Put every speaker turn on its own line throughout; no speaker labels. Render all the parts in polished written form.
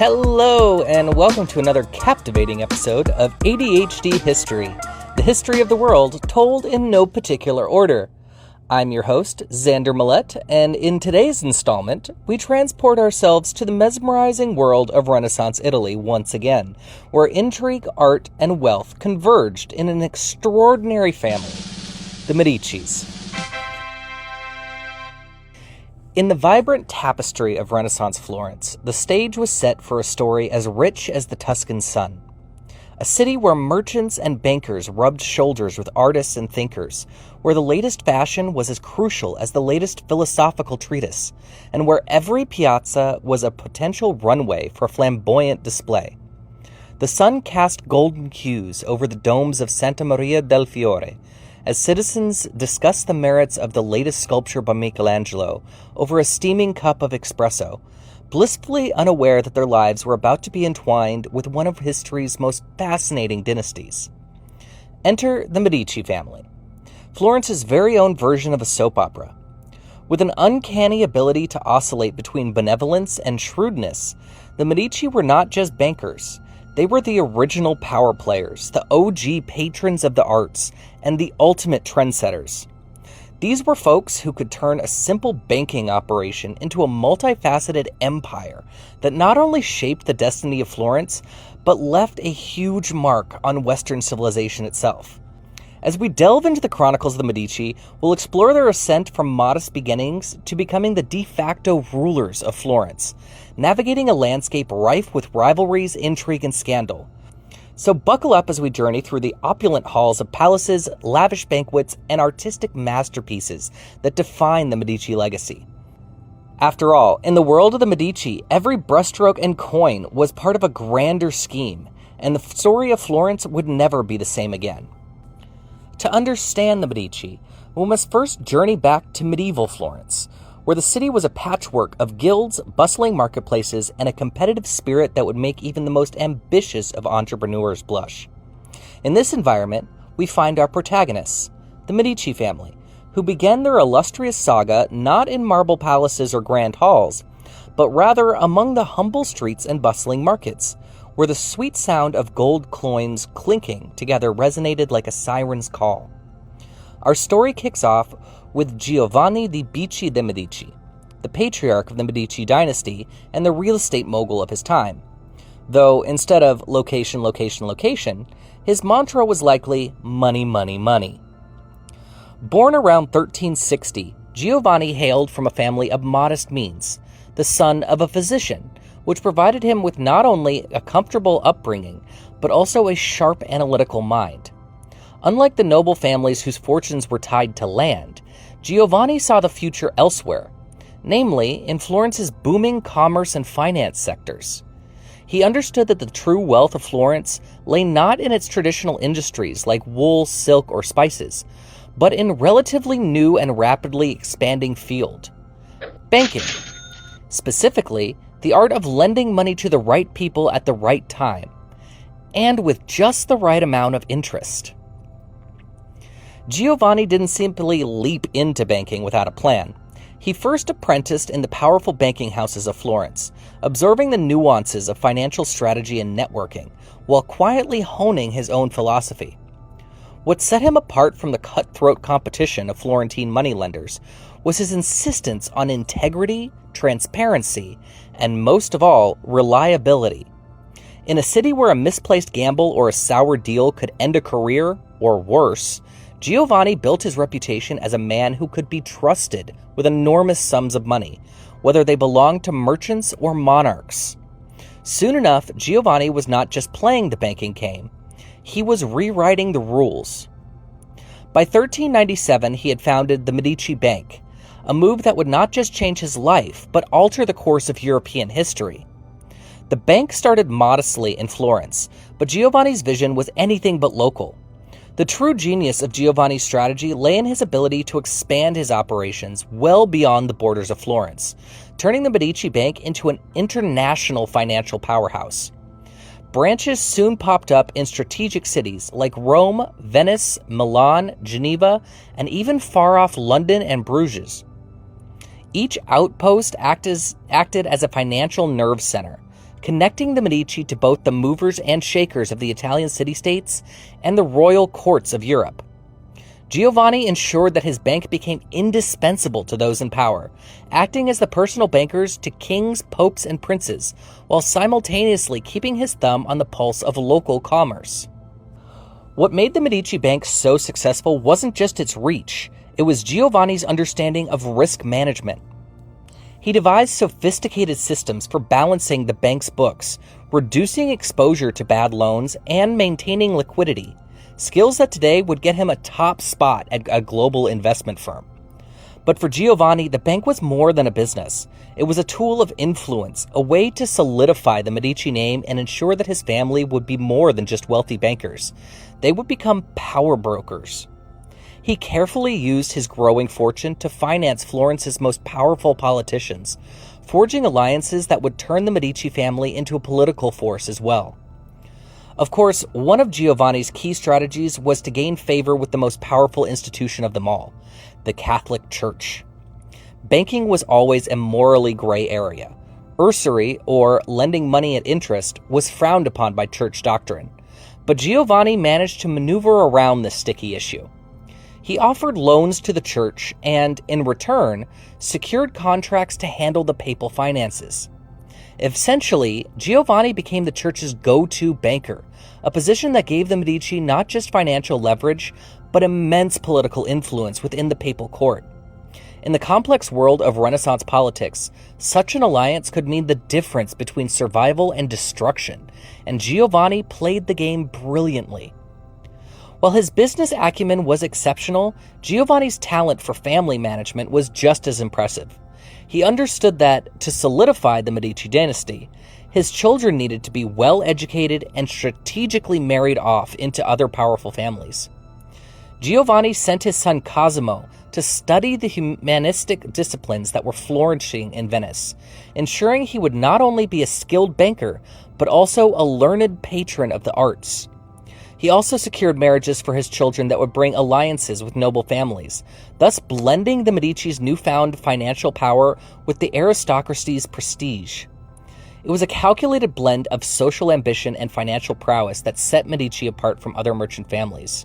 Hello, and welcome to another captivating episode of ADHD History, the history of the world told in no particular order. I'm your host, Xander Millette, and in today's installment, we transport ourselves to the mesmerizing world of Renaissance Italy once again, where intrigue, art, and wealth converged in an extraordinary family, the Medicis. In the vibrant tapestry of Renaissance Florence, the stage was set for a story as rich as the Tuscan sun. A city where merchants and bankers rubbed shoulders with artists and thinkers, where the latest fashion was as crucial as the latest philosophical treatise, and where every piazza was a potential runway for flamboyant display. The sun cast golden hues over the domes of Santa Maria del Fiore, as citizens discussed the merits of the latest sculpture by Michelangelo over a steaming cup of espresso, blissfully unaware that their lives were about to be entwined with one of history's most fascinating dynasties. Enter the Medici family, Florence's very own version of a soap opera. With an uncanny ability to oscillate between benevolence and shrewdness, the Medici were not just bankers. They were the original power players, the OG patrons of the arts, and the ultimate trendsetters. These were folks who could turn a simple banking operation into a multifaceted empire that not only shaped the destiny of Florence, but left a huge mark on Western civilization itself. As we delve into the chronicles of the Medici, we'll explore their ascent from modest beginnings to becoming the de facto rulers of Florence, navigating a landscape rife with rivalries, intrigue, and scandal. So buckle up as we journey through the opulent halls of palaces, lavish banquets, and artistic masterpieces that define the Medici legacy. After all, in the world of the Medici, every brushstroke and coin was part of a grander scheme, and the story of Florence would never be the same again. To understand the Medici, we must first journey back to medieval Florence, where the city was a patchwork of guilds, bustling marketplaces, and a competitive spirit that would make even the most ambitious of entrepreneurs blush. In this environment, we find our protagonists, the Medici family, who began their illustrious saga not in marble palaces or grand halls, but rather among the humble streets and bustling markets, where the sweet sound of gold coins clinking together resonated like a siren's call. Our story kicks off with Giovanni di Bicci de' Medici, the patriarch of the Medici dynasty and the real estate mogul of his time. Though instead of location, location, location, his mantra was likely money, money, money. Born around 1360, Giovanni hailed from a family of modest means, the son of a physician, which provided him with not only a comfortable upbringing, but also a sharp analytical mind. Unlike the noble families whose fortunes were tied to land, Giovanni saw the future elsewhere, namely in Florence's booming commerce and finance sectors. He understood that the true wealth of Florence lay not in its traditional industries like wool, silk, or spices, but in a relatively new and rapidly expanding field: banking. Specifically, the art of lending money to the right people at the right time, and with just the right amount of interest. Giovanni didn't simply leap into banking without a plan. He first apprenticed in the powerful banking houses of Florence, observing the nuances of financial strategy and networking, while quietly honing his own philosophy. What set him apart from the cutthroat competition of Florentine moneylenders was his insistence on integrity, transparency, and most of all, reliability. In a city where a misplaced gamble or a sour deal could end a career, or worse, Giovanni built his reputation as a man who could be trusted with enormous sums of money, whether they belonged to merchants or monarchs. Soon enough, Giovanni was not just playing the banking game, he was rewriting the rules. By 1397, he had founded the Medici Bank, a move that would not just change his life, but alter the course of European history. The bank started modestly in Florence, but Giovanni's vision was anything but local. The true genius of Giovanni's strategy lay in his ability to expand his operations well beyond the borders of Florence, turning the Medici Bank into an international financial powerhouse. Branches soon popped up in strategic cities like Rome, Venice, Milan, Geneva, and even far-off London and Bruges. Each outpost acted as a financial nerve center, connecting the Medici to both the movers and shakers of the Italian city-states and the royal courts of Europe. Giovanni ensured that his bank became indispensable to those in power, acting as the personal bankers to kings, popes, and princes, while simultaneously keeping his thumb on the pulse of local commerce. What made the Medici Bank so successful wasn't just its reach, it was Giovanni's understanding of risk management. He devised sophisticated systems for balancing the bank's books, reducing exposure to bad loans, and maintaining liquidity, skills that today would get him a top spot at a global investment firm. But for Giovanni, the bank was more than a business. It was a tool of influence, a way to solidify the Medici name and ensure that his family would be more than just wealthy bankers. They would become power brokers. He carefully used his growing fortune to finance Florence's most powerful politicians, forging alliances that would turn the Medici family into a political force as well. Of course, one of Giovanni's key strategies was to gain favor with the most powerful institution of them all, the Catholic Church. Banking was always a morally gray area. Usury, or lending money at interest, was frowned upon by church doctrine. But Giovanni managed to maneuver around this sticky issue. He offered loans to the church and, in return, secured contracts to handle the papal finances. Essentially, Giovanni became the church's go-to banker, a position that gave the Medici not just financial leverage, but immense political influence within the papal court. In the complex world of Renaissance politics, such an alliance could mean the difference between survival and destruction, and Giovanni played the game brilliantly. While his business acumen was exceptional, Giovanni's talent for family management was just as impressive. He understood that, to solidify the Medici dynasty, his children needed to be well-educated and strategically married off into other powerful families. Giovanni sent his son Cosimo to study the humanistic disciplines that were flourishing in Venice, ensuring he would not only be a skilled banker, but also a learned patron of the arts. He also secured marriages for his children that would bring alliances with noble families, thus blending the Medici's newfound financial power with the aristocracy's prestige. It was a calculated blend of social ambition and financial prowess that set Medici apart from other merchant families.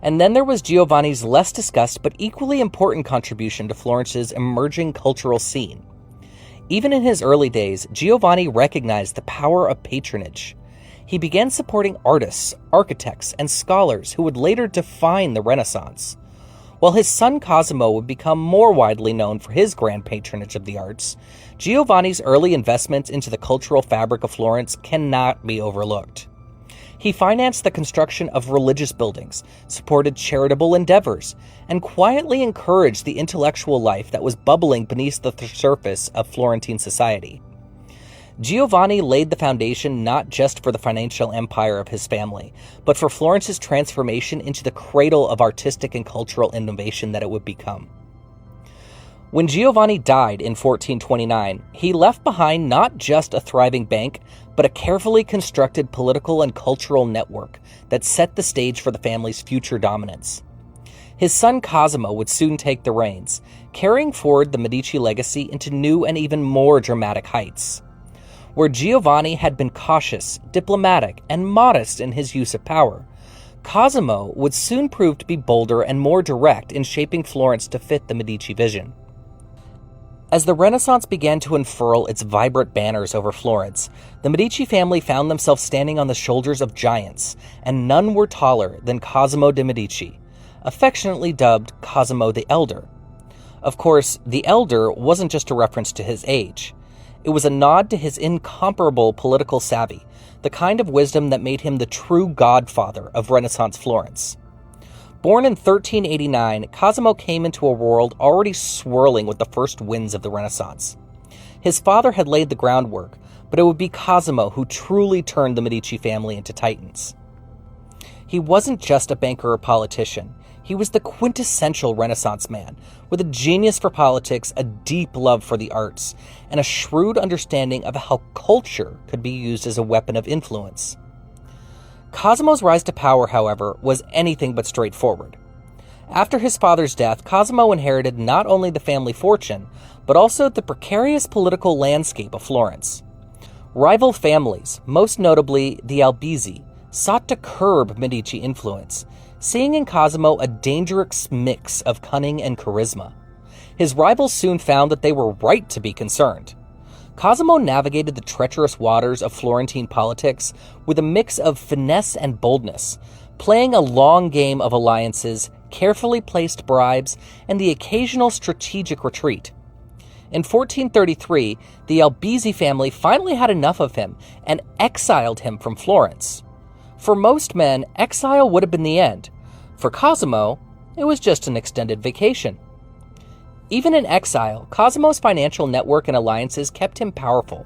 And then there was Giovanni's less discussed but equally important contribution to Florence's emerging cultural scene. Even in his early days, Giovanni recognized the power of patronage. He began supporting artists, architects, and scholars who would later define the Renaissance. While his son Cosimo would become more widely known for his grand patronage of the arts, Giovanni's early investments into the cultural fabric of Florence cannot be overlooked. He financed the construction of religious buildings, supported charitable endeavors, and quietly encouraged the intellectual life that was bubbling beneath the surface of Florentine society. Giovanni laid the foundation not just for the financial empire of his family, but for Florence's transformation into the cradle of artistic and cultural innovation that it would become. When Giovanni died in 1429, he left behind not just a thriving bank, but a carefully constructed political and cultural network that set the stage for the family's future dominance. His son Cosimo would soon take the reins, carrying forward the Medici legacy into new and even more dramatic heights. Where Giovanni had been cautious, diplomatic, and modest in his use of power, Cosimo would soon prove to be bolder and more direct in shaping Florence to fit the Medici vision. As the Renaissance began to unfurl its vibrant banners over Florence, the Medici family found themselves standing on the shoulders of giants, and none were taller than Cosimo de' Medici, affectionately dubbed Cosimo the Elder. Of course, the Elder wasn't just a reference to his age. It was a nod to his incomparable political savvy, the kind of wisdom that made him the true godfather of Renaissance Florence. Born in 1389, Cosimo came into a world already swirling with the first winds of the Renaissance. His father had laid the groundwork, but it would be Cosimo who truly turned the Medici family into titans. He wasn't just a banker or politician. He was the quintessential Renaissance man, with a genius for politics, a deep love for the arts, and a shrewd understanding of how culture could be used as a weapon of influence. Cosimo's rise to power, however, was anything but straightforward. After his father's death, Cosimo inherited not only the family fortune, but also the precarious political landscape of Florence. Rival families, most notably the Albizzi, sought to curb Medici influence, seeing in Cosimo a dangerous mix of cunning and charisma. His rivals soon found that they were right to be concerned. Cosimo navigated the treacherous waters of Florentine politics with a mix of finesse and boldness, playing a long game of alliances, carefully placed bribes, and the occasional strategic retreat. In 1433, the Albizzi family finally had enough of him and exiled him from Florence. For most men, exile would have been the end. For Cosimo, it was just an extended vacation. Even in exile, Cosimo's financial network and alliances kept him powerful.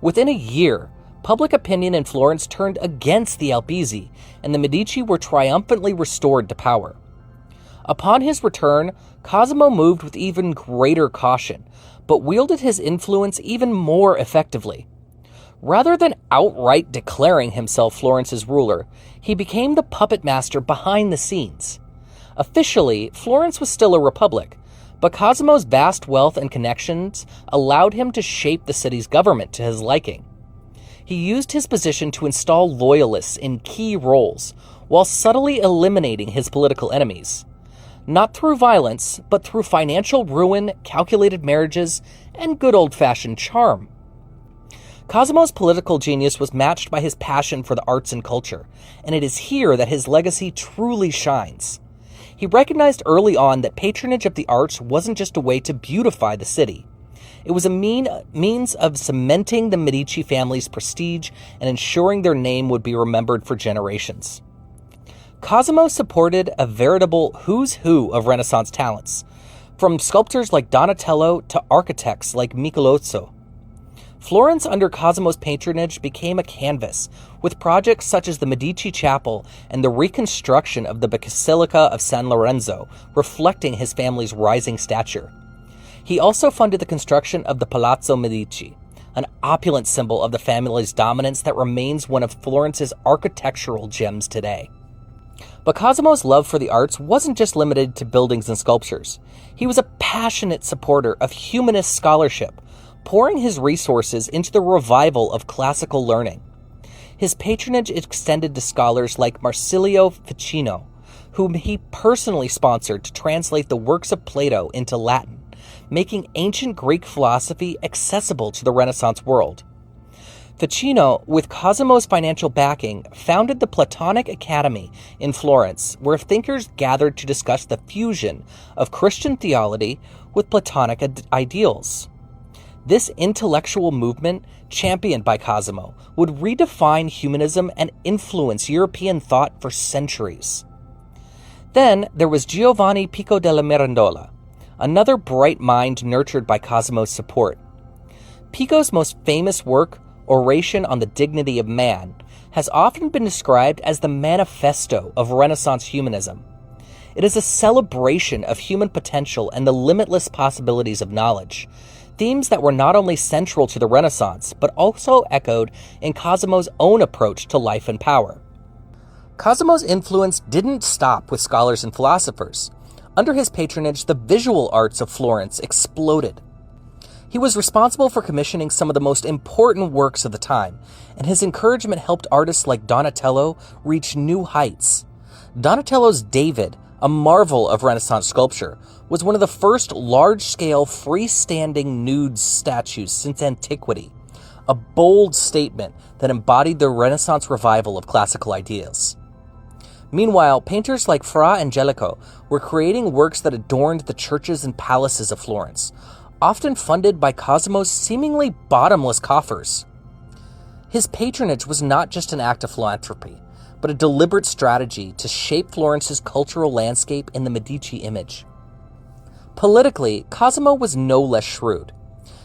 Within a year, public opinion in Florence turned against the Albizzi, and the Medici were triumphantly restored to power. Upon his return, Cosimo moved with even greater caution, but wielded his influence even more effectively. Rather than outright declaring himself Florence's ruler, he became the puppet master behind the scenes. Officially, Florence was still a republic, but Cosimo's vast wealth and connections allowed him to shape the city's government to his liking. He used his position to install loyalists in key roles, while subtly eliminating his political enemies. Not through violence, but through financial ruin, calculated marriages, and good old-fashioned charm. Cosimo's political genius was matched by his passion for the arts and culture, and it is here that his legacy truly shines. He recognized early on that patronage of the arts wasn't just a way to beautify the city. It was a means of cementing the Medici family's prestige and ensuring their name would be remembered for generations. Cosimo supported a veritable who's who of Renaissance talents, from sculptors like Donatello to architects like Michelozzo. Florence under Cosimo's patronage became a canvas, with projects such as the Medici Chapel and the reconstruction of the Basilica of San Lorenzo, reflecting his family's rising stature. He also funded the construction of the Palazzo Medici, an opulent symbol of the family's dominance that remains one of Florence's architectural gems today. But Cosimo's love for the arts wasn't just limited to buildings and sculptures. He was a passionate supporter of humanist scholarship, pouring his resources into the revival of classical learning. His patronage extended to scholars like Marsilio Ficino, whom he personally sponsored to translate the works of Plato into Latin, making ancient Greek philosophy accessible to the Renaissance world. Ficino, with Cosimo's financial backing, founded the Platonic Academy in Florence, where thinkers gathered to discuss the fusion of Christian theology with Platonic ideals. This intellectual movement, championed by Cosimo, would redefine humanism and influence European thought for centuries. Then there was Giovanni Pico della Mirandola, another bright mind nurtured by Cosimo's support. Pico's most famous work, Oration on the Dignity of Man, has often been described as the manifesto of Renaissance humanism. It is a celebration of human potential and the limitless possibilities of knowledge, themes that were not only central to the Renaissance, but also echoed in Cosimo's own approach to life and power. Cosimo's influence didn't stop with scholars and philosophers. Under his patronage, the visual arts of Florence exploded. He was responsible for commissioning some of the most important works of the time, and his encouragement helped artists like Donatello reach new heights. Donatello's David, a marvel of Renaissance sculpture, was one of the first large-scale freestanding nude statues since antiquity, a bold statement that embodied the Renaissance revival of classical ideas. Meanwhile, painters like Fra Angelico were creating works that adorned the churches and palaces of Florence, often funded by Cosimo's seemingly bottomless coffers. His patronage was not just an act of philanthropy, but a deliberate strategy to shape Florence's cultural landscape in the Medici image. Politically, Cosimo was no less shrewd.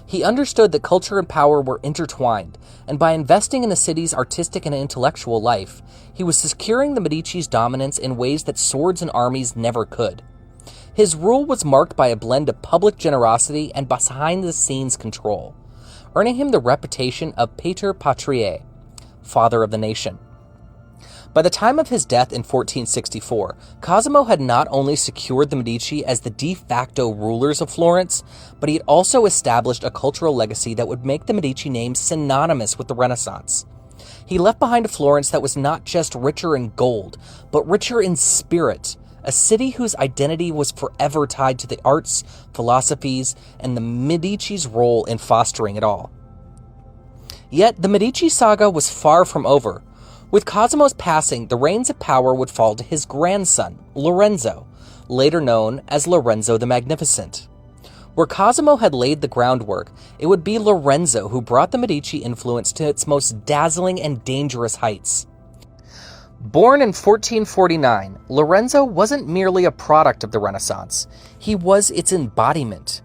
He understood that culture and power were intertwined, and by investing in the city's artistic and intellectual life, he was securing the Medici's dominance in ways that swords and armies never could. His rule was marked by a blend of public generosity and behind-the-scenes control, earning him the reputation of Pater Patriae, Father of the Nation. By the time of his death in 1464, Cosimo had not only secured the Medici as the de facto rulers of Florence, but he had also established a cultural legacy that would make the Medici name synonymous with the Renaissance. He left behind a Florence that was not just richer in gold, but richer in spirit, a city whose identity was forever tied to the arts, philosophies, and the Medici's role in fostering it all. Yet, the Medici saga was far from over. With Cosimo's passing, the reins of power would fall to his grandson, Lorenzo, later known as Lorenzo the Magnificent. Where Cosimo had laid the groundwork, it would be Lorenzo who brought the Medici influence to its most dazzling and dangerous heights. Born in 1449, Lorenzo wasn't merely a product of the Renaissance. He was its embodiment.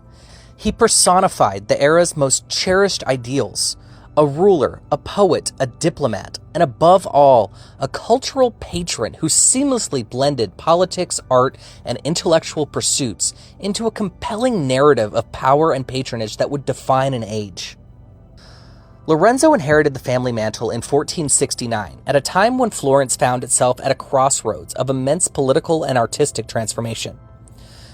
He personified the era's most cherished ideals: a ruler, a poet, a diplomat, and above all, a cultural patron who seamlessly blended politics, art, and intellectual pursuits into a compelling narrative of power and patronage that would define an age. Lorenzo inherited the family mantle in 1469, at a time when Florence found itself at a crossroads of immense political and artistic transformation.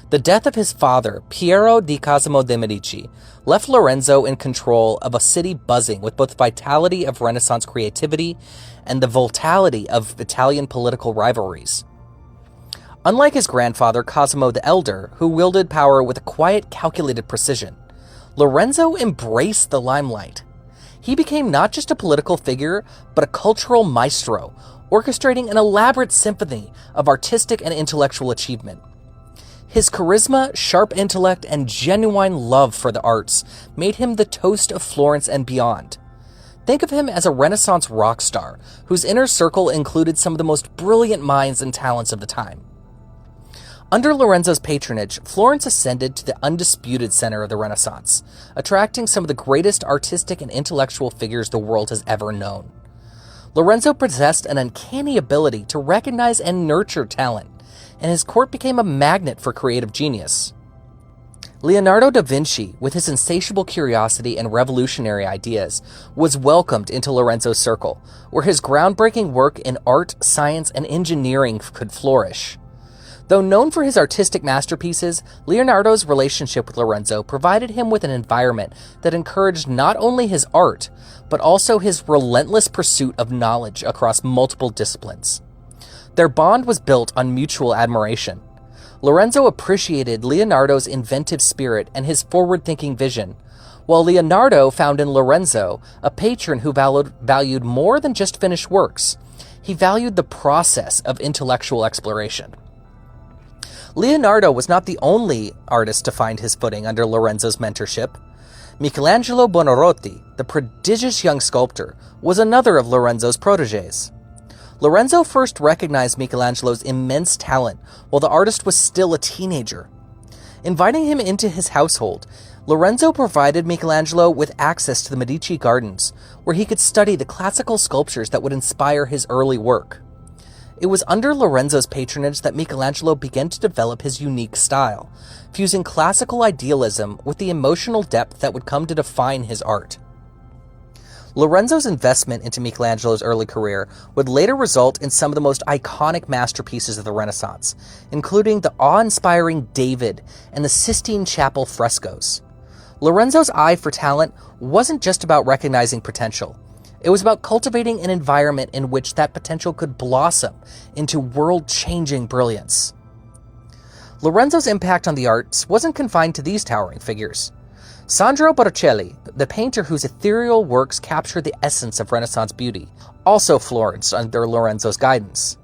The death of his father, Piero di Cosimo de' Medici, left Lorenzo in control of a city buzzing with both the vitality of Renaissance creativity and the volatility of Italian political rivalries. Unlike his grandfather, Cosimo the Elder, who wielded power with a quiet, calculated precision, Lorenzo embraced the limelight. He became not just a political figure, but a cultural maestro, orchestrating an elaborate symphony of artistic and intellectual achievement. His charisma, sharp intellect, and genuine love for the arts made him the toast of Florence and beyond. Think of him as a Renaissance rock star, whose inner circle included some of the most brilliant minds and talents of the time. Under Lorenzo's patronage, Florence ascended to the undisputed center of the Renaissance, attracting some of the greatest artistic and intellectual figures the world has ever known. Lorenzo possessed an uncanny ability to recognize and nurture talent, and his court became a magnet for creative genius. Leonardo da Vinci, with his insatiable curiosity and revolutionary ideas, was welcomed into Lorenzo's circle, where his groundbreaking work in art, science, and engineering could flourish. Though known for his artistic masterpieces, Leonardo's relationship with Lorenzo provided him with an environment that encouraged not only his art, but also his relentless pursuit of knowledge across multiple disciplines. Their bond was built on mutual admiration. Lorenzo appreciated Leonardo's inventive spirit and his forward-thinking vision, while Leonardo found in Lorenzo a patron who valued more than just finished works. He valued the process of intellectual exploration. Leonardo was not the only artist to find his footing under Lorenzo's mentorship. Michelangelo Buonarroti, the prodigious young sculptor, was another of Lorenzo's protégés. Lorenzo first recognized Michelangelo's immense talent while the artist was still a teenager. Inviting him into his household, Lorenzo provided Michelangelo with access to the Medici gardens, where he could study the classical sculptures that would inspire his early work. It was under Lorenzo's patronage that Michelangelo began to develop his unique style, fusing classical idealism with the emotional depth that would come to define his art. Lorenzo's investment into Michelangelo's early career would later result in some of the most iconic masterpieces of the Renaissance, including the awe-inspiring David and the Sistine Chapel frescoes. Lorenzo's eye for talent wasn't just about recognizing potential. It was about cultivating an environment in which that potential could blossom into world-changing brilliance. Lorenzo's impact on the arts wasn't confined to these towering figures. Sandro Botticelli, the painter whose ethereal works captured the essence of Renaissance beauty, also flourished under Lorenzo's guidance.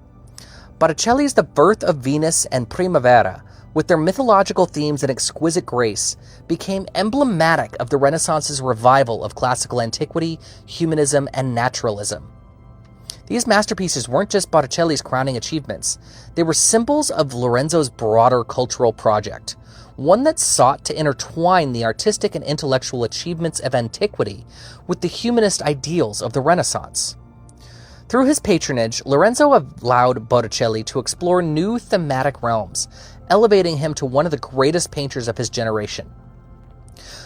Botticelli's The Birth of Venus and Primavera, with their mythological themes and exquisite grace, became emblematic of the Renaissance's revival of classical antiquity, humanism, and naturalism. These masterpieces weren't just Botticelli's crowning achievements, they were symbols of Lorenzo's broader cultural project, one that sought to intertwine the artistic and intellectual achievements of antiquity with the humanist ideals of the Renaissance. Through his patronage, Lorenzo allowed Botticelli to explore new thematic realms, elevating him to one of the greatest painters of his generation.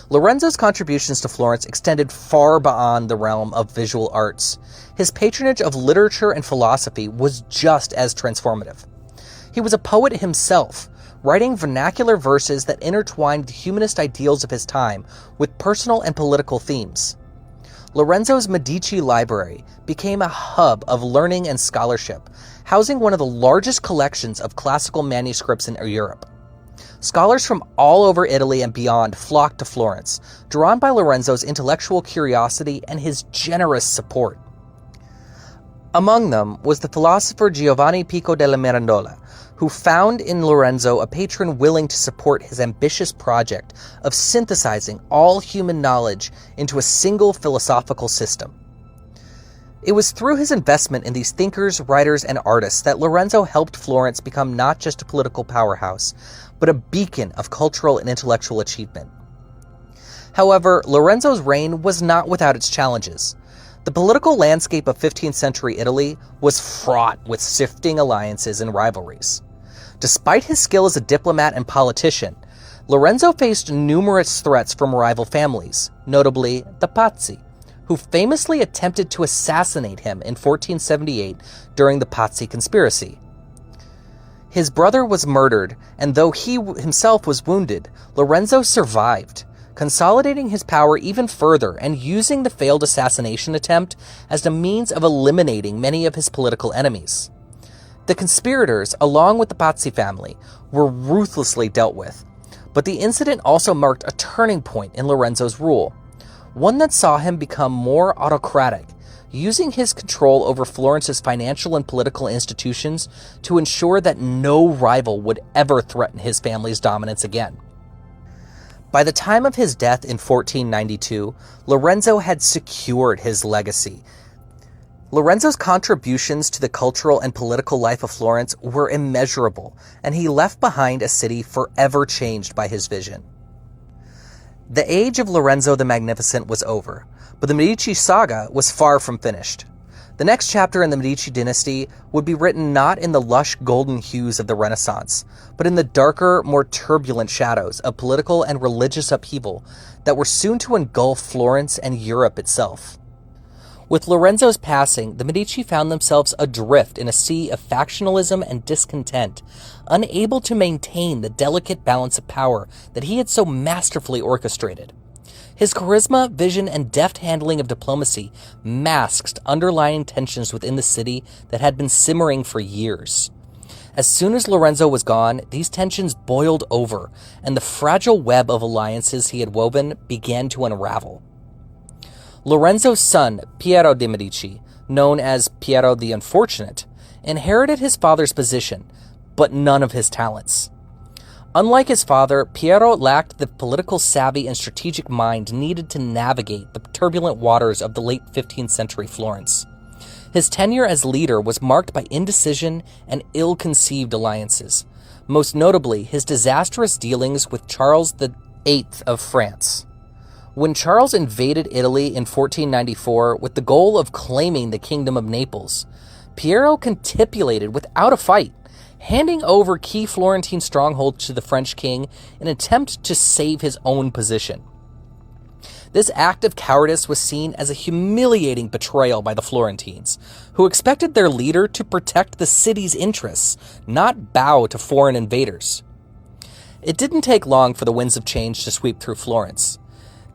Lorenzo's contributions to Florence extended far beyond the realm of visual arts. His patronage of literature and philosophy was just as transformative. He was a poet himself, writing vernacular verses that intertwined the humanist ideals of his time with personal and political themes. Lorenzo's Medici library became a hub of learning and scholarship, housing one of the largest collections of classical manuscripts in Europe. Scholars from all over Italy and beyond flocked to Florence, drawn by Lorenzo's intellectual curiosity and his generous support. Among them was the philosopher Giovanni Pico della Mirandola, who found in Lorenzo a patron willing to support his ambitious project of synthesizing all human knowledge into a single philosophical system. It was through his investment in these thinkers, writers, and artists that Lorenzo helped Florence become not just a political powerhouse, but a beacon of cultural and intellectual achievement. However, Lorenzo's reign was not without its challenges. The political landscape of 15th century Italy was fraught with shifting alliances and rivalries. Despite his skill as a diplomat and politician, Lorenzo faced numerous threats from rival families, notably the Pazzi, who famously attempted to assassinate him in 1478 during the Pazzi conspiracy. His brother was murdered, and though he himself was wounded, Lorenzo survived, consolidating his power even further and using the failed assassination attempt as a means of eliminating many of his political enemies. The conspirators, along with the Pazzi family, were ruthlessly dealt with, but the incident also marked a turning point in Lorenzo's rule, one that saw him become more autocratic, using his control over Florence's financial and political institutions to ensure that no rival would ever threaten his family's dominance again. By the time of his death in 1492, Lorenzo had secured his legacy. Lorenzo's contributions to the cultural and political life of Florence were immeasurable, and he left behind a city forever changed by his vision. The age of Lorenzo the Magnificent was over, but the Medici saga was far from finished. The next chapter in the Medici dynasty would be written not in the lush golden hues of the Renaissance, but in the darker, more turbulent shadows of political and religious upheaval that were soon to engulf Florence and Europe itself. With Lorenzo's passing, the Medici found themselves adrift in a sea of factionalism and discontent, unable to maintain the delicate balance of power that he had so masterfully orchestrated. His charisma, vision, and deft handling of diplomacy masked underlying tensions within the city that had been simmering for years. As soon as Lorenzo was gone, these tensions boiled over, and the fragile web of alliances he had woven began to unravel. Lorenzo's son, Piero de' Medici, known as Piero the Unfortunate, inherited his father's position, but none of his talents. Unlike his father, Piero lacked the political savvy and strategic mind needed to navigate the turbulent waters of the late 15th century Florence. His tenure as leader was marked by indecision and ill-conceived alliances, most notably his disastrous dealings with Charles VIII of France. When Charles invaded Italy in 1494 with the goal of claiming the Kingdom of Naples, Piero capitulated without a fight, handing over key Florentine strongholds to the French king in an attempt to save his own position. This act of cowardice was seen as a humiliating betrayal by the Florentines, who expected their leader to protect the city's interests, not bow to foreign invaders. It didn't take long for the winds of change to sweep through Florence.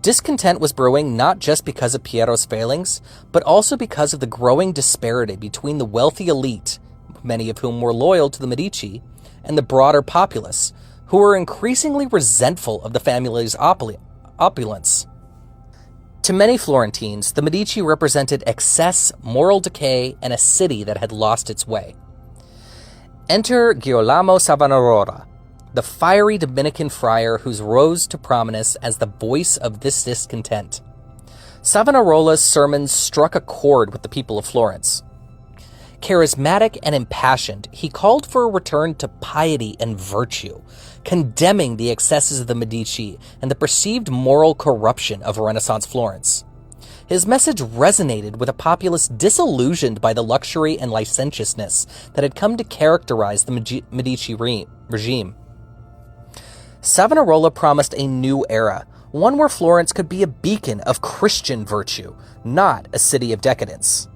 Discontent was brewing not just because of Piero's failings, but also because of the growing disparity between the wealthy elite, many of whom were loyal to the Medici, and the broader populace, who were increasingly resentful of the family's opulence. To many Florentines, the Medici represented excess, moral decay, and a city that had lost its way. Enter Girolamo Savonarola, the fiery Dominican friar who rose to prominence as the voice of this discontent. Savonarola's sermons struck a chord with the people of Florence. Charismatic and impassioned, he called for a return to piety and virtue, condemning the excesses of the Medici and the perceived moral corruption of Renaissance Florence. His message resonated with a populace disillusioned by the luxury and licentiousness that had come to characterize the Medici regime. Savonarola promised a new era, one where Florence could be a beacon of Christian virtue, not a city of decadence.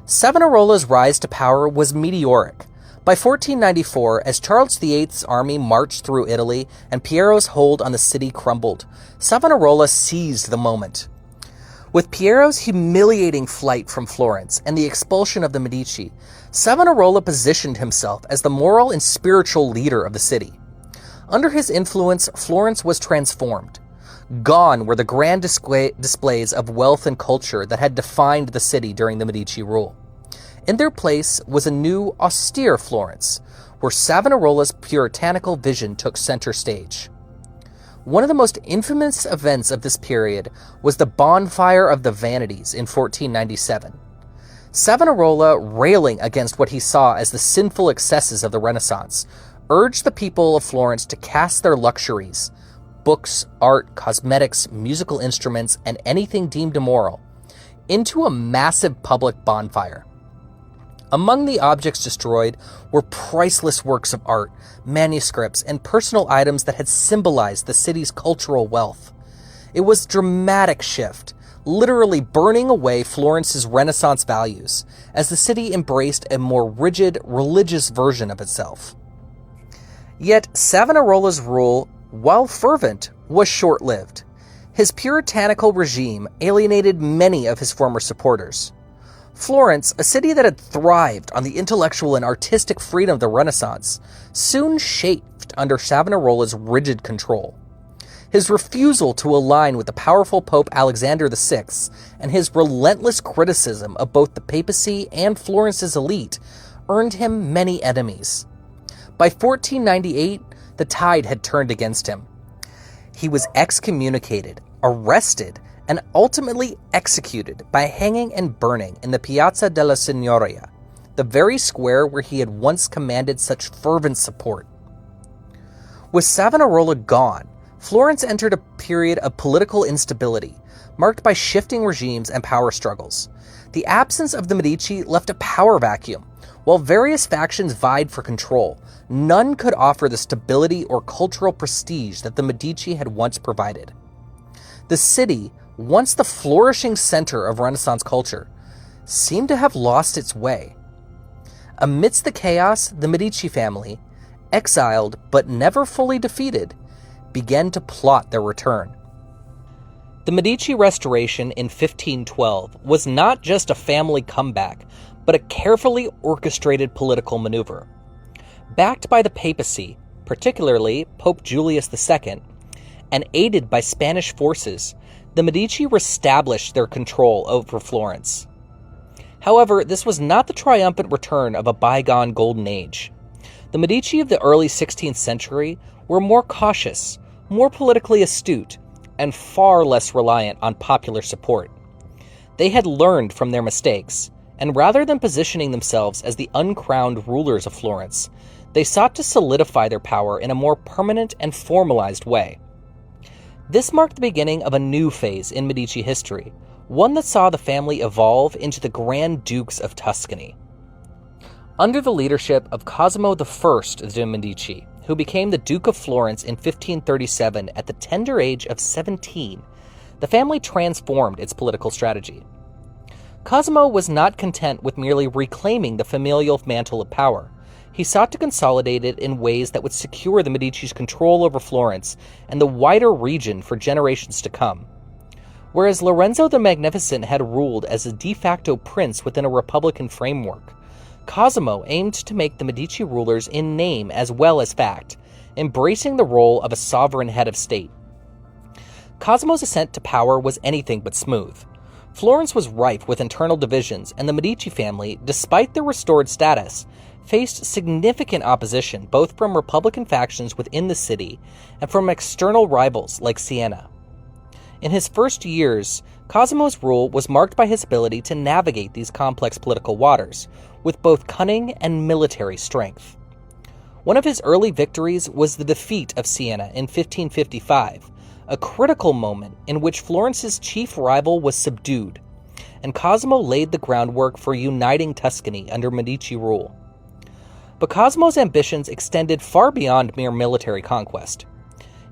Savonarola's rise to power was meteoric. By 1494, as Charles VIII's army marched through Italy and Piero's hold on the city crumbled, Savonarola seized the moment. With Piero's humiliating flight from Florence and the expulsion of the Medici, Savonarola positioned himself as the moral and spiritual leader of the city. Under his influence, Florence was transformed. Gone were the grand displays of wealth and culture that had defined the city during the Medici rule. In their place was a new, austere Florence, where Savonarola's puritanical vision took center stage. One of the most infamous events of this period was the Bonfire of the Vanities in 1497. Savonarola, railing against what he saw as the sinful excesses of the Renaissance, urged the people of Florence to cast their luxuries, books, art, cosmetics, musical instruments, and anything deemed immoral, into a massive public bonfire. Among the objects destroyed were priceless works of art, manuscripts, and personal items that had symbolized the city's cultural wealth. It was a dramatic shift, literally burning away Florence's Renaissance values, as the city embraced a more rigid, religious version of itself. Yet Savonarola's rule, while fervent, was short-lived. His puritanical regime alienated many of his former supporters. Florence, a city that had thrived on the intellectual and artistic freedom of the Renaissance, soon chafed under Savonarola's rigid control. His refusal to align with the powerful Pope Alexander VI and his relentless criticism of both the papacy and Florence's elite earned him many enemies. By 1498, the tide had turned against him. He was excommunicated, arrested, and ultimately executed by hanging and burning in the Piazza della Signoria, the very square where he had once commanded such fervent support. With Savonarola gone, Florence entered a period of political instability, marked by shifting regimes and power struggles. The absence of the Medici left a power vacuum. While various factions vied for control, none could offer the stability or cultural prestige that the Medici had once provided. The city, once the flourishing center of Renaissance culture, seemed to have lost its way. Amidst the chaos, the Medici family, exiled but never fully defeated, began to plot their return. The Medici restoration in 1512 was not just a family comeback, but a carefully orchestrated political maneuver. Backed by the papacy, particularly Pope Julius II, and aided by Spanish forces, the Medici reestablished their control over Florence. However, this was not the triumphant return of a bygone golden age. The Medici of the early 16th century were more cautious, more politically astute, and far less reliant on popular support. They had learned from their mistakes, and rather than positioning themselves as the uncrowned rulers of Florence, they sought to solidify their power in a more permanent and formalized way. This marked the beginning of a new phase in Medici history, one that saw the family evolve into the Grand Dukes of Tuscany. Under the leadership of Cosimo I de' Medici, who became the Duke of Florence in 1537 at the tender age of 17, the family transformed its political strategy. Cosimo was not content with merely reclaiming the familial mantle of power. He sought to consolidate it in ways that would secure the Medici's control over Florence and the wider region for generations to come. Whereas Lorenzo the Magnificent had ruled as a de facto prince within a republican framework, Cosimo aimed to make the Medici rulers in name as well as fact, embracing the role of a sovereign head of state. Cosimo's ascent to power was anything but smooth. Florence was rife with internal divisions, and the Medici family, despite their restored status, faced significant opposition both from Republican factions within the city and from external rivals like Siena. In his first years, Cosimo's rule was marked by his ability to navigate these complex political waters, with both cunning and military strength. One of his early victories was the defeat of Siena in 1555, a critical moment in which Florence's chief rival was subdued, and Cosimo laid the groundwork for uniting Tuscany under Medici rule. But Cosimo's ambitions extended far beyond mere military conquest.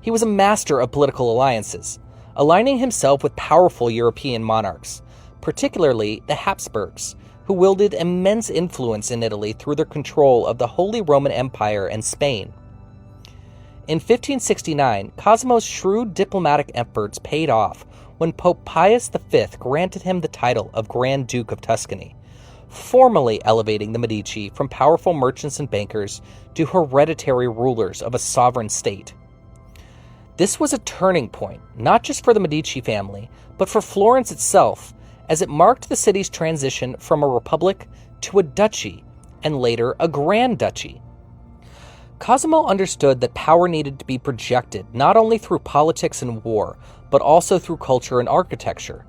He was a master of political alliances, aligning himself with powerful European monarchs, particularly the Habsburgs, who wielded immense influence in Italy through their control of the Holy Roman Empire and Spain. In 1569, Cosimo's shrewd diplomatic efforts paid off when Pope Pius V granted him the title of Grand Duke of Tuscany, formally elevating the Medici from powerful merchants and bankers to hereditary rulers of a sovereign state. This was a turning point, not just for the Medici family, but for Florence itself, as it marked the city's transition from a republic to a duchy, and later a grand duchy. Cosimo understood that power needed to be projected not only through politics and war, but also through culture and architecture.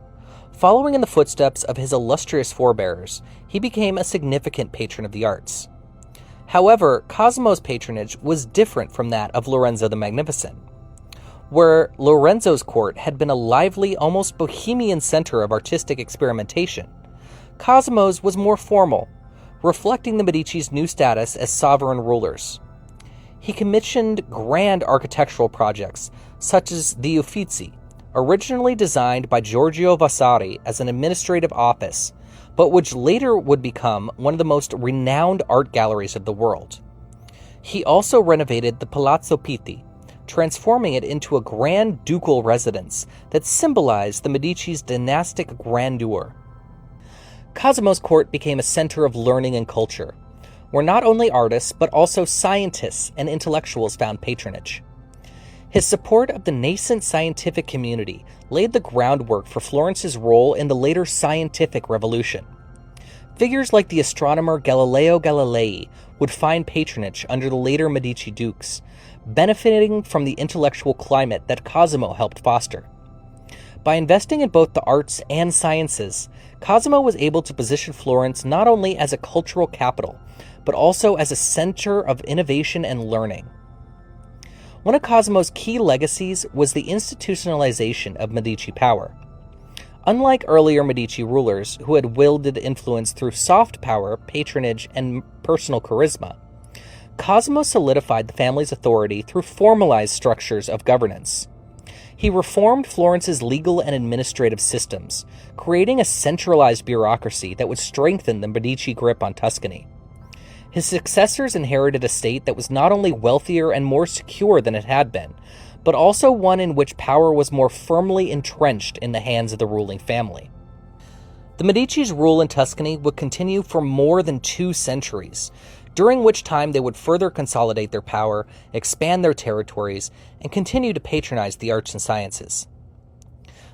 Following in the footsteps of his illustrious forebears, he became a significant patron of the arts. However, Cosimo's patronage was different from that of Lorenzo the Magnificent. Where Lorenzo's court had been a lively, almost bohemian center of artistic experimentation, Cosimo's was more formal, reflecting the Medici's new status as sovereign rulers. He commissioned grand architectural projects, such as the Uffizi, originally designed by Giorgio Vasari as an administrative office, but which later would become one of the most renowned art galleries of the world. He also renovated the Palazzo Pitti, transforming it into a grand ducal residence that symbolized the Medici's dynastic grandeur. Cosimo's court became a center of learning and culture, where not only artists but also scientists and intellectuals found patronage. His support of the nascent scientific community laid the groundwork for Florence's role in the later scientific revolution. Figures like the astronomer Galileo Galilei would find patronage under the later Medici dukes, benefiting from the intellectual climate that Cosimo helped foster. By investing in both the arts and sciences, Cosimo was able to position Florence not only as a cultural capital, but also as a center of innovation and learning. One of Cosimo's key legacies was the institutionalization of Medici power. Unlike earlier Medici rulers who had wielded influence through soft power, patronage, and personal charisma, Cosimo solidified the family's authority through formalized structures of governance. He reformed Florence's legal and administrative systems, creating a centralized bureaucracy that would strengthen the Medici grip on Tuscany. His successors inherited a state that was not only wealthier and more secure than it had been, but also one in which power was more firmly entrenched in the hands of the ruling family. The Medici's rule in Tuscany would continue for more than 2 centuries, during which time they would further consolidate their power, expand their territories, and continue to patronize the arts and sciences.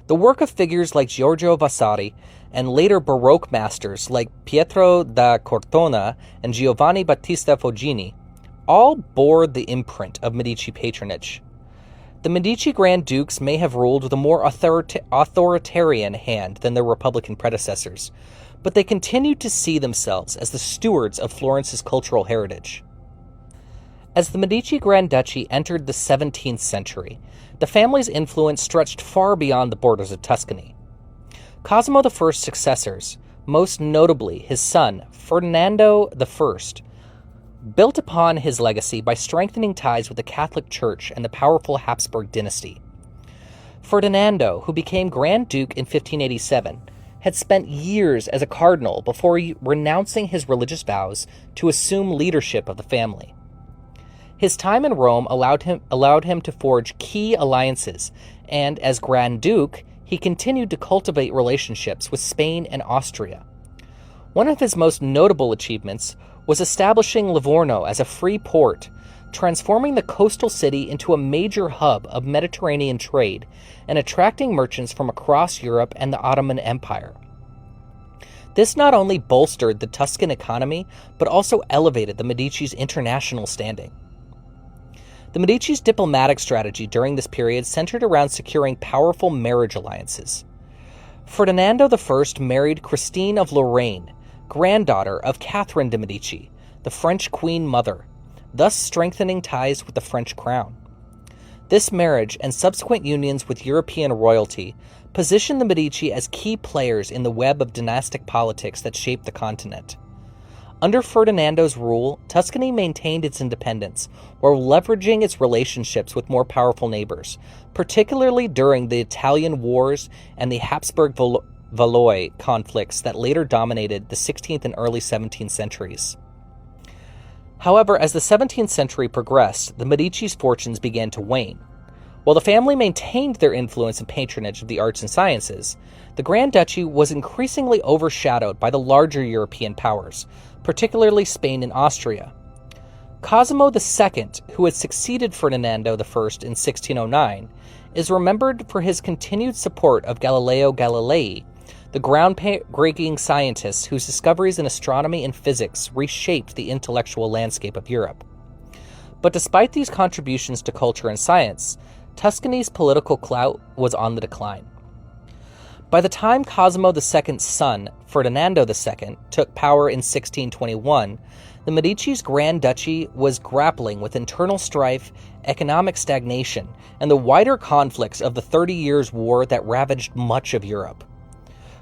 The work of figures like Giorgio Vasari and later Baroque masters like Pietro da Cortona and Giovanni Battista Foggini all bore the imprint of Medici patronage. The Medici Grand Dukes may have ruled with a more authoritarian hand than their Republican predecessors, but they continued to see themselves as the stewards of Florence's cultural heritage. As the Medici Grand Duchy entered the 17th century, the family's influence stretched far beyond the borders of Tuscany. Cosimo I's successors, most notably his son, Ferdinando I, built upon his legacy by strengthening ties with the Catholic Church and the powerful Habsburg dynasty. Ferdinando, who became Grand Duke in 1587, had spent years as a cardinal before renouncing his religious vows to assume leadership of the family. His time in Rome allowed him to forge key alliances, and as Grand Duke, he continued to cultivate relationships with Spain and Austria. One of his most notable achievements was establishing Livorno as a free port, transforming the coastal city into a major hub of Mediterranean trade and attracting merchants from across Europe and the Ottoman Empire. This not only bolstered the Tuscan economy, but also elevated the Medici's international standing. The Medici's diplomatic strategy during this period centered around securing powerful marriage alliances. Ferdinando I married Christine of Lorraine, granddaughter of Catherine de' Medici, the French Queen Mother, thus strengthening ties with the French crown. This marriage and subsequent unions with European royalty positioned the Medici as key players in the web of dynastic politics that shaped the continent. Under Ferdinando's rule, Tuscany maintained its independence while leveraging its relationships with more powerful neighbors, particularly during the Italian Wars and the Habsburg-Valois conflicts that later dominated the 16th and early 17th centuries. However, as the 17th century progressed, the Medici's fortunes began to wane. While the family maintained their influence and patronage of the arts and sciences, the Grand Duchy was increasingly overshadowed by the larger European powers, particularly Spain and Austria. Cosimo II, who had succeeded Ferdinando I in 1609, is remembered for his continued support of Galileo Galilei, the groundbreaking scientist whose discoveries in astronomy and physics reshaped the intellectual landscape of Europe. But despite these contributions to culture and science, Tuscany's political clout was on the decline. By the time Cosimo II's son, Ferdinando II, took power in 1621, the Medici's Grand Duchy was grappling with internal strife, economic stagnation, and the wider conflicts of the 30 Years' War that ravaged much of Europe.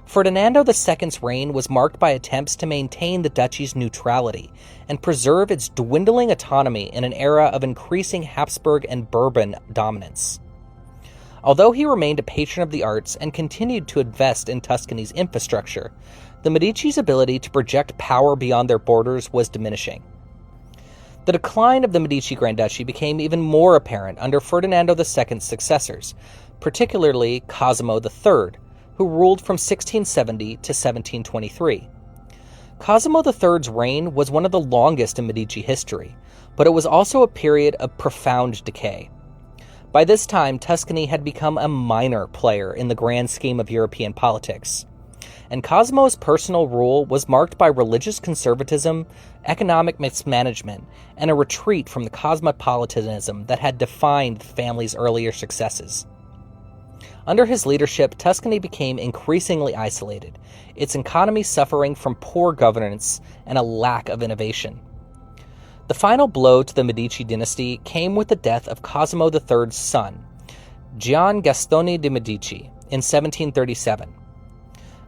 Ferdinando II's reign was marked by attempts to maintain the duchy's neutrality and preserve its dwindling autonomy in an era of increasing Habsburg and Bourbon dominance. Although he remained a patron of the arts and continued to invest in Tuscany's infrastructure, the Medici's ability to project power beyond their borders was diminishing. The decline of the Medici Grand Duchy became even more apparent under Ferdinando II's successors, particularly Cosimo III, who ruled from 1670 to 1723. Cosimo III's reign was one of the longest in Medici history, but it was also a period of profound decay. By this time, Tuscany had become a minor player in the grand scheme of European politics, and Cosimo's personal rule was marked by religious conservatism, economic mismanagement, and a retreat from the cosmopolitanism that had defined the family's earlier successes. Under his leadership, Tuscany became increasingly isolated, its economy suffering from poor governance and a lack of innovation. The final blow to the Medici dynasty came with the death of Cosimo III's son, Giangastone de' Medici, in 1737.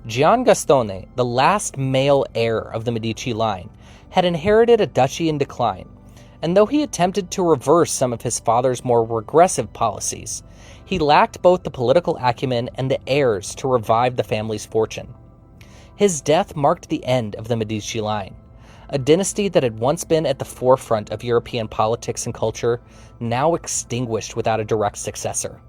Giangastone, the last male heir of the Medici line, had inherited a duchy in decline, and though he attempted to reverse some of his father's more regressive policies, he lacked both the political acumen and the heirs to revive the family's fortune. His death marked the end of the Medici line, a dynasty that had once been at the forefront of European politics and culture, now extinguished without a direct successor.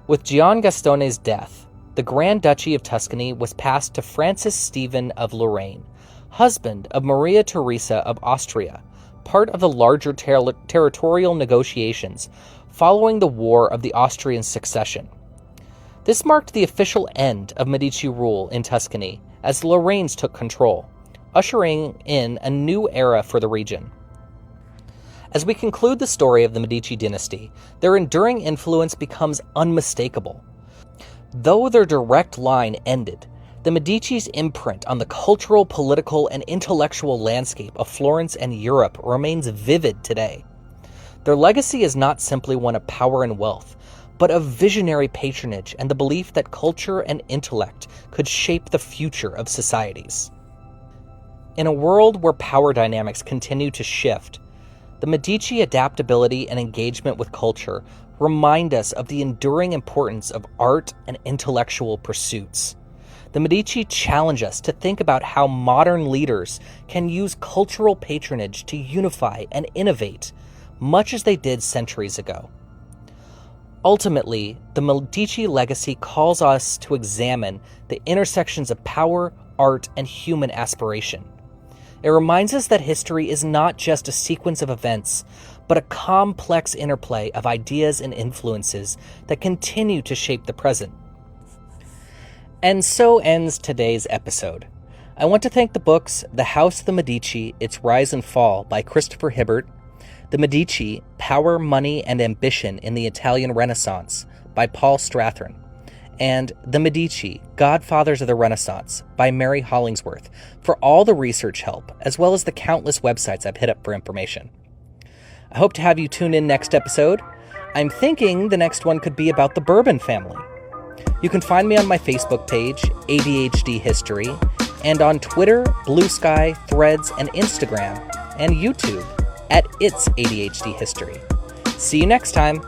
With Giangastone's death, the Grand Duchy of Tuscany was passed to Francis Stephen of Lorraine, husband of Maria Theresa of Austria, part of the larger territorial negotiations following the War of the Austrian Succession. This marked the official end of Medici rule in Tuscany as the Lorraines took control, ushering in a new era for the region. As we conclude the story of the Medici dynasty, their enduring influence becomes unmistakable. Though their direct line ended, the Medici's imprint on the cultural, political, and intellectual landscape of Florence and Europe remains vivid today. Their legacy is not simply one of power and wealth, but of visionary patronage and the belief that culture and intellect could shape the future of societies. In a world where power dynamics continue to shift, the Medici adaptability and engagement with culture remind us of the enduring importance of art and intellectual pursuits. The Medici challenge us to think about how modern leaders can use cultural patronage to unify and innovate, much as they did centuries ago. Ultimately, the Medici legacy calls us to examine the intersections of power, art, and human aspiration. It reminds us that history is not just a sequence of events, but a complex interplay of ideas and influences that continue to shape the present. And so ends today's episode. I want to thank the books The House of the Medici, Its Rise and Fall by Christopher Hibbert, The Medici, Power, Money, and Ambition in the Italian Renaissance by Paul Strathern, and The Medici, Godfathers of the Renaissance by Mary Hollingsworth for all the research help, as well as the countless websites I've hit up for information. I hope to have you tune in next episode. I'm thinking the next one could be about the Bourbon family. You can find me on my Facebook page, ADHD History, and on Twitter, Blue Sky, Threads, and Instagram, and YouTube at It's ADHD History. See you next time!